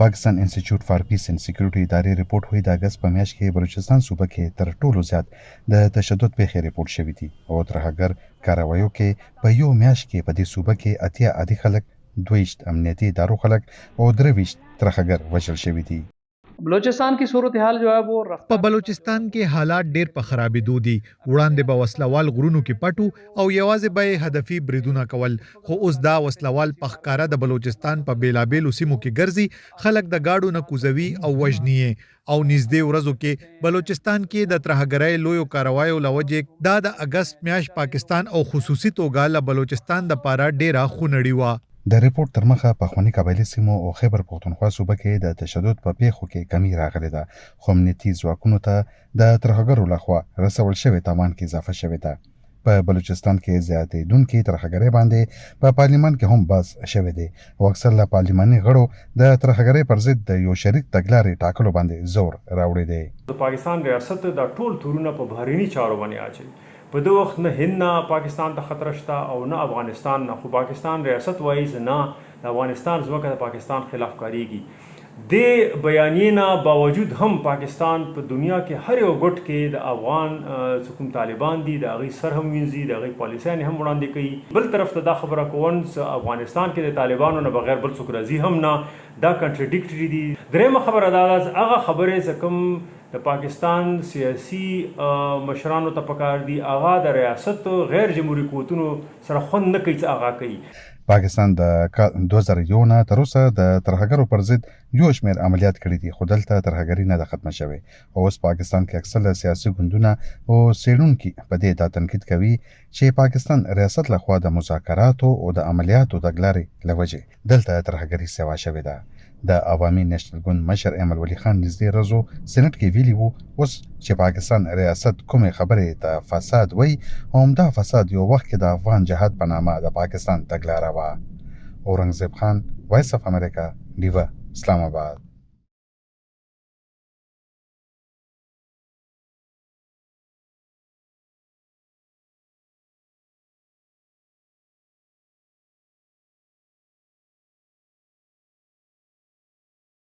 پاکستان انسټیټیوټ فار پیس اینډ سکیورټي ادارې ریپورټ وایي د اګست په میاشت کې بلوچستان صوبه کې تر ټولو زیات د تشدد پیښې ریپورټ شوي دي او ترهګر کاروایو کې په یو میاشت کې په دې صوبه کې 80 عادي خلک 22 امنیتي ادارو خلک او 23 ترهګر وژل شوي دي. بلوچستان کی صورتحال جو ہے وہ په بلوچستان کې حالات ډېر په خرابېدو دي. وړاندې به وسلوال غرونو کې پټو او یوازې به هدفي بریدونه کول، خو اوس دا وسلوال په ښکارا د بلوچستان په بیلابېلو سیمو کې ګرځي، خلک د گاډو نه کوزوي او وژني او نږدې ورځو کې بلوچستان کې د ترهګرۍ لویو کاروایو لوجې دا د اګست میاشت پاکستان او خصوصي توګه له بلوچستان د پاره ډېره خونړی و. د ریپورت تر مخه په خواني قبایلي سیمو او خیبر پښتونخوا صوبه کې د تشدد په پیښو کې کمی راغلی ده، خو امنیتي ځواکونو ته د ترهګرو لخوا رسول شوی تاوان کې اضافه شوې ده. په بلوچستان کې زیاتېدونکې ترهګرۍ باندې په پارلیمان کې هم بحث شوی دی او اکثر له پارلیماني غړو د ترهګرۍ پر ضد د یو شریک تګلارې ټاکلو باندې زور راوړی دی. د پاکستان ریاست د ټول تورونه په بهرني چارو باندې اچي. په دغه وخت نه هند نه پاکستان ته خطر شته او نه افغانستان نه، خو پاکستان ریاست وایي نه د افغانستان ځمکه د پاکستان خلاف کاریږي. د بیانیې نه باوجود هم پاکستان په دنیا کې هر یو ګوټ کې د افغان کوم طالبان دي د هغې سر هم وینځي، د هغې پالیسیانې هم وړاندې کوي. بل طرف ته دا خبره کوون افغانستان کې د طالبانو نه بغیر بل څوک راځي هم نه، دا کنټرډیکټري دي. درېیمه خبره دا ده هغه خبرې چې کوم د پاکستان سیاسي مشرانو ته پکار دي هغه د ریاست غیر جمهوري قوتونو سره خوند نه کوي چې هغه کوي. پاکستان د 2001 نه تر اوسه د ترهګرو پر ضد یو شمېر عملیات کړي دي، خو دلته ترهګري نه ده ختمه شوې او اوس پاکستان کې اکثره سیاسي ګوندونه او څېړونکي په دې دا تنقید کوي چې پاکستان ریاست لخوا د مذاکراتو او د عملیاتو د تګلارې له وجې دلته ترهګري سوا شوې ده. د عوامي نېشنل ګوند مشر ایمل ولی خان نږدې ورځو سېنټ کې ویلي وو اوس چې پاکستان ریاست کومې خبرې ته فساد وایي، همدا فساد یو وخت کې د افغان جهاد په نامه د پاکستان تګلاره وه. اورنګزیب خان، وایس اف امریکا، ډیوه، اسلام آباد.